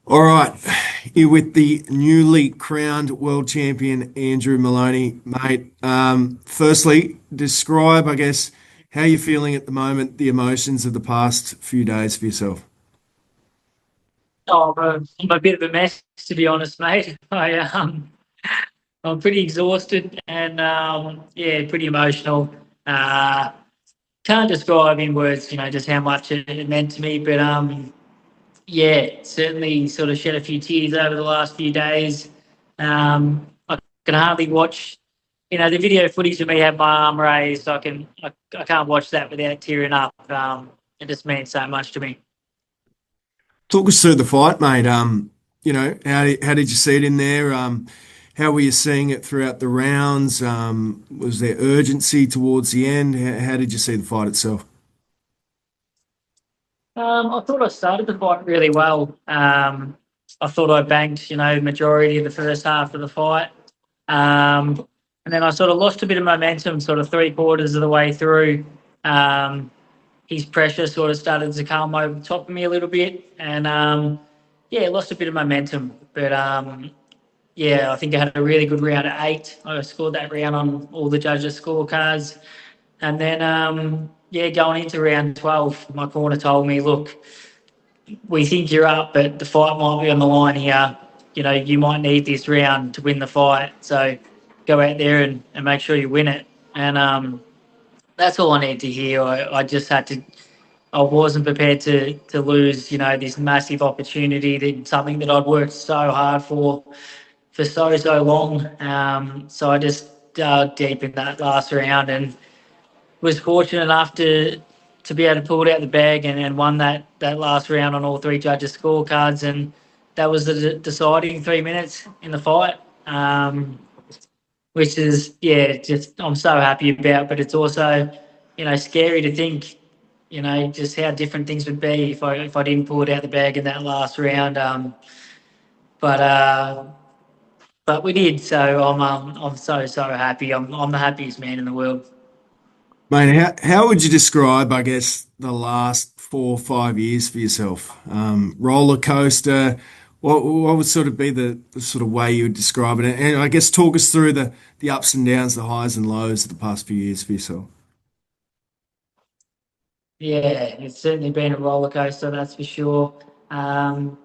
All right, you're with the newly crowned world champion Andrew Moloney, mate. Firstly, describe, I guess, how you're feeling at the moment, the emotions of the past few days for yourself. Oh, I'm a bit of a mess, to be honest, mate. I'm pretty exhausted and yeah, pretty emotional. Uh, can't describe in words, just how much it meant to me. But yeah, certainly sort of shed a few tears over the last few days. I can hardly watch, the video footage of me have my arm raised. I can't watch that without tearing up. It just means so much to me. Talk us through the fight, mate. How did you see it in there? How were you seeing it throughout the rounds? Was there urgency towards the end? How did you see the fight itself? I thought I started the fight really well. I thought I banked, majority of the first half of the fight. And then I sort of lost a bit of momentum, sort of three quarters of the way through. Um, his pressure sort of started to come over the top of me a little bit. And yeah, lost a bit of momentum. But yeah, I think I had a really good round at eight. I scored that round on all the judges' scorecards. And then, yeah, going into round 12, my corner told me, look, we think you're up, but the fight might be on the line here. You might need this round to win the fight. So go out there and make sure you win it. And that's all I need to hear. I just had to, I wasn't prepared to lose, this massive opportunity, something that I'd worked so hard for so long. So I just dug deep in that last round and was fortunate enough to be able to pull it out the bag and won that last round on all three judges' scorecards, and that was the deciding 3 minutes in the fight. Which is yeah, just I'm so happy about, but it's also scary to think just how different things would be if I didn't pull it out the bag in that last round. But but we did, so I'm so happy. I'm the happiest man in the world. Mate, how would you describe, I guess, the last 4 or 5 years for yourself? Roller coaster. What would sort of be the sort of way you would describe it? And I guess talk us through the ups and downs, the highs and lows of the past few years for yourself. Yeah, it's certainly been a roller coaster, that's for sure. Um,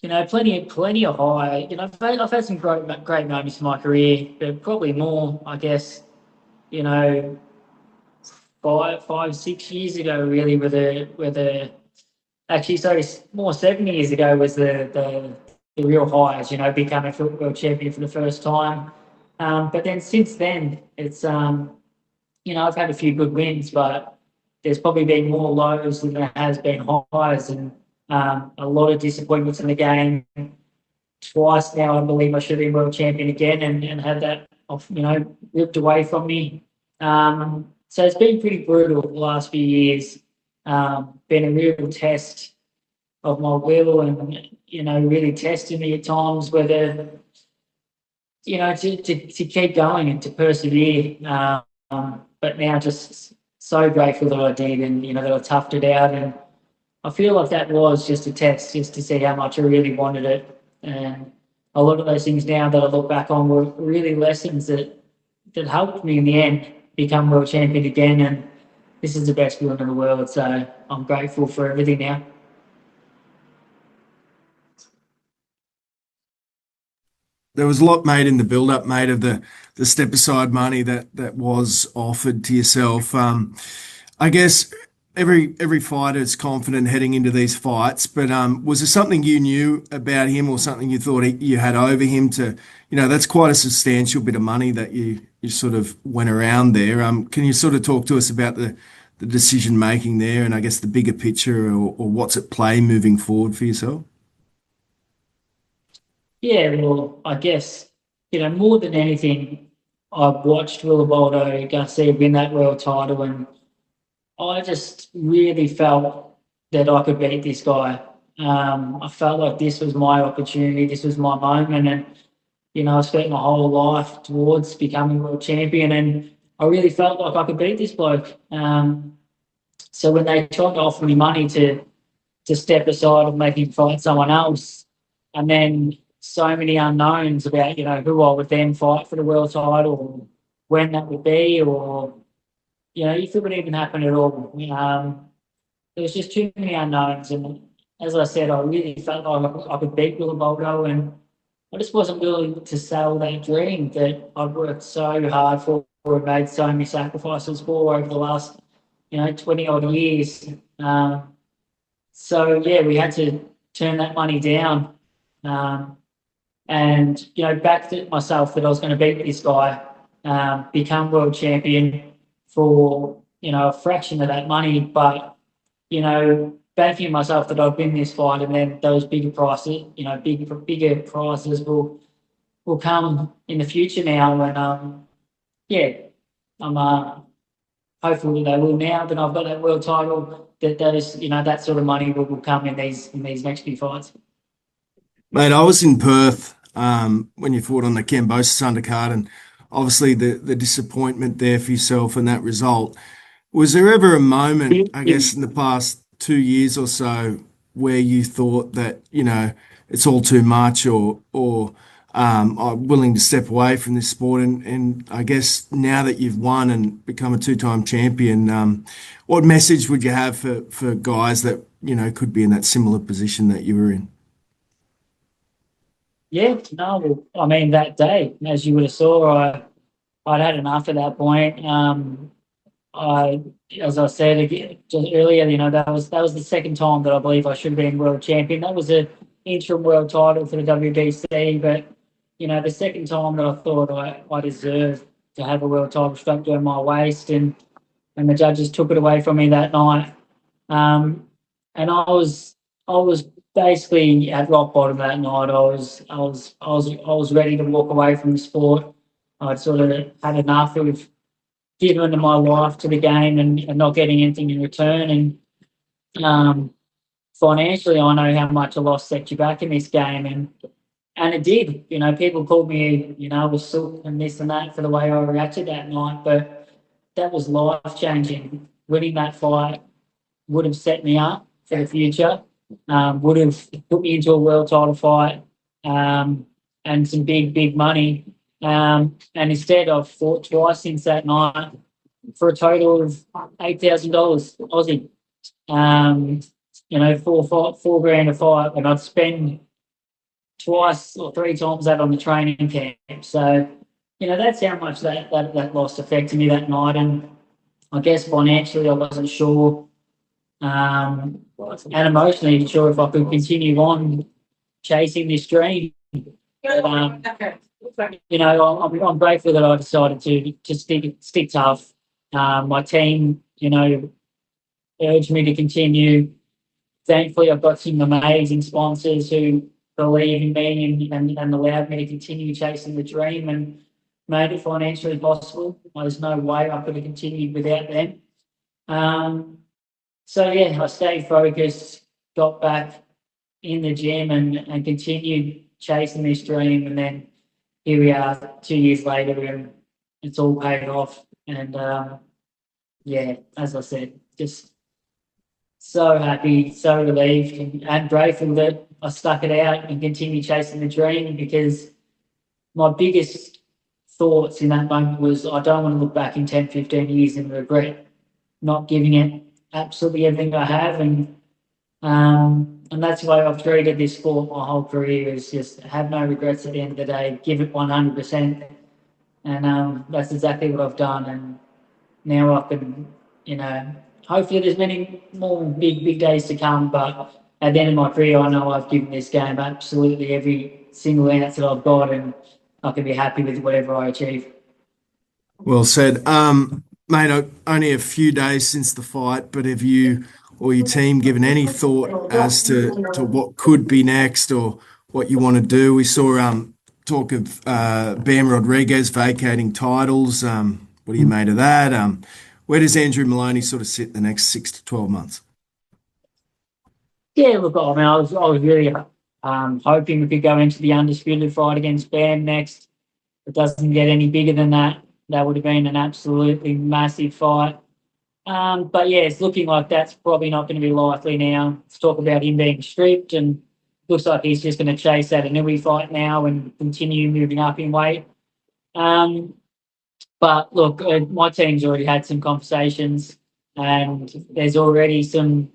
plenty of high. I've had some great moments in my career, but probably more, I guess. You know, 5, 6 years ago, really, were the actually, sorry, more 7 years ago was the real highs. Becoming a world champion for the first time. But then since then, it's I've had a few good wins, but there's probably been more lows than there has been highs, and a lot of disappointments in the game. Twice now, I believe I should have been world champion again, and had that ripped away from me. So it's been pretty brutal the last few years. Been a real test of my will, and really testing me at times whether to keep going and to persevere. But now just so grateful that I did, and that I toughed it out, and I feel like that was just a test, just to see how much I really wanted it. And a lot of those things now that I look back on were really lessons that helped me in the end become world champion again. And this is the best feeling in the world. So I'm grateful for everything now. There was a lot made in the build-up, mate, of the step aside money that was offered to yourself. I guess every fighter is confident heading into these fights, but was there something you knew about him or something you thought you had over him to, that's quite a substantial bit of money that you sort of went around there. Can you sort of talk to us about the decision making there and I guess the bigger picture or what's at play moving forward for yourself? Yeah, well, I guess, more than anything, I've watched Willibaldo Garcia win that world title, and I just really felt that I could beat this guy. I felt like this was my opportunity, this was my moment, and I spent my whole life towards becoming world champion, and I really felt like I could beat this bloke. So when they tried to offer me money to step aside and make him fight someone else. And then so many unknowns about, who I would then fight for the world title, when that would be, or, if it would even happen at all. There was just too many unknowns. And as I said, I really felt like I could beat Bilbao, and I just wasn't willing to sell that dream that I'd worked so hard for and made so many sacrifices for over the last, 20 odd years. So yeah, we had to turn that money down, and backed it myself that I was going to beat this guy, become world champion for a fraction of that money, but banking myself that I'd win this fight, and then those bigger prices, bigger prizes will come in the future now, and yeah, I'm hopefully they will now that I've got that world title. That those that sort of money will come in these next few fights. Mate, I was in Perth when you fought on the Cambosis undercard, and obviously the disappointment there for yourself and that result. Was there ever a moment, I guess, in the past 2 years or so, where you thought that, it's all too much, or I'm willing to step away from this sport? And I guess now that you've won and become a two-time champion, what message would you have for guys that, could be in that similar position that you were in? Yeah, no, well, I mean that day, as you would have saw, I'd had enough at that point. I, as I said again just earlier, that was the second time that I believe I should have been world champion. That was an interim world title for the WBC, but the second time that I thought I deserved to have a world title strapped around my waist, and the judges took it away from me that night. And I was basically at rock bottom that night. I was ready to walk away from the sport. I'd sort of had enough of giving my life to the game and not getting anything in return. And financially, I know how much a loss set you back in this game, and it did. People called me, I was silk and this and that for the way I reacted that night, but that was life changing. Winning that fight would have set me up for the future, would have put me into a world title fight, and some big money. And instead, I've fought twice since that night for a total of $8,000 Aussie. Four grand a fight, and I'd spend twice or three times that on the training camp. So, that's how much that loss affected me that night. And I guess financially, I wasn't sure, and emotionally sure if I could continue on chasing this dream. But, I'm grateful that I decided to stick tough. My team, urged me to continue. Thankfully, I've got some amazing sponsors who believe in me and allowed me to continue chasing the dream and made it financially possible. There's no way I could have continued without them. So yeah, I stayed focused, got back in the gym and continued chasing this dream. And then here we are 2 years later, and it's all paid off. And yeah, as I said, just so happy, so relieved, and grateful that I stuck it out and continued chasing the dream, because my biggest thoughts in that moment was I don't want to look back in 10, 15 years and regret not giving it absolutely everything I have. And that's the way I've treated this sport my whole career, is just have no regrets at the end of the day, give it 100%. And that's exactly what I've done. And now I can, hopefully there's many more big days to come, but at the end of my career, I know I've given this game absolutely every single ounce that I've got, and I can be happy with whatever I achieve. Well said. Mate, only a few days since the fight, but have you or your team given any thought as to what could be next, or what you want to do? We saw talk of Bam Rodriguez vacating titles. What do you made of that? Where does Andrew Moloney sort of sit the next 6 to 12 months? Yeah, look, I mean, I was really hoping we could go into the undisputed fight against Bam next. It doesn't get any bigger than that. That would have been an absolutely massive fight. But yeah, it's looking like that's probably not going to be likely now. Let's talk about him being stripped, and looks like he's just going to chase that Anui fight now and continue moving up in weight. Um, but look, my team's already had some conversations, and there's already some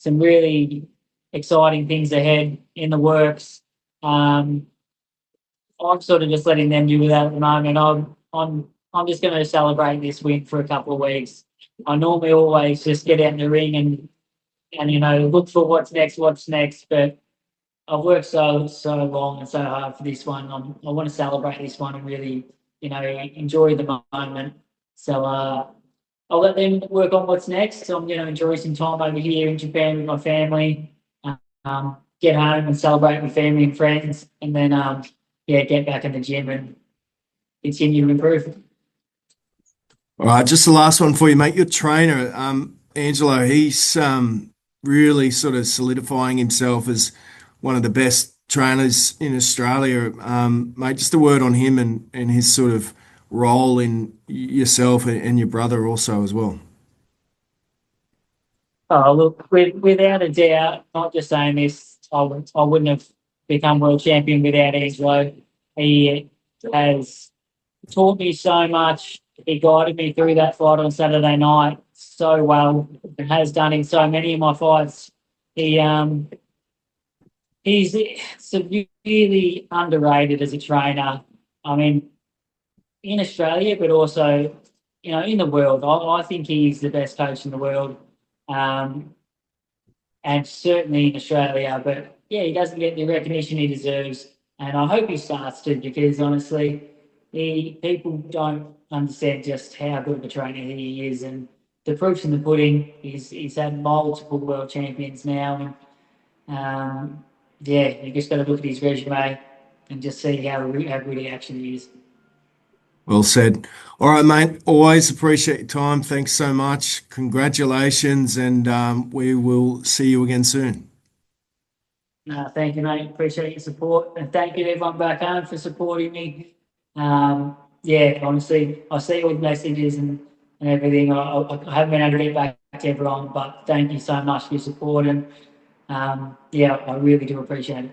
really exciting things ahead in the works. Um, I'm sort of just letting them do that at the moment. I'm just going to celebrate this win for a couple of weeks. I normally always just get out in the ring and look for what's next. But I've worked so long and so hard for this one. I want to celebrate this one and really enjoy the moment. So I'll let them work on what's next. So I'm going to enjoy some time over here in Japan with my family. Get home and celebrate with family and friends, and then get back in the gym and continue to improve. All right, just the last one for you, mate. Your trainer, Angelo, he's really sort of solidifying himself as one of the best trainers in Australia. Mate, just a word on him and his sort of role in yourself and your brother also as well. Oh, look, without a doubt, not just saying this, I wouldn't have become world champion without Angelo. He has taught me so much. He guided me through that fight on Saturday night so well, and has done in so many of my fights. He he's severely underrated as a trainer. I mean, in Australia, but also in the world. I think he's the best coach in the world, um, and certainly in Australia. But yeah, he doesn't get the recognition he deserves, and I hope he starts to, because honestly, people don't understand just how good of a trainer he is, and the proof's in the pudding. He's had multiple world champions now, and yeah, you just got to look at his resume and just see how good he actually is. Well said. All right, mate. Always appreciate your time. Thanks so much. Congratulations, and we will see you again soon. No, thank you, mate. Appreciate your support, and thank you to everyone back home for supporting me. Yeah, honestly, I see all the messages and everything. I haven't been able to get back to everyone, but thank you so much for your support, and yeah, I really do appreciate it.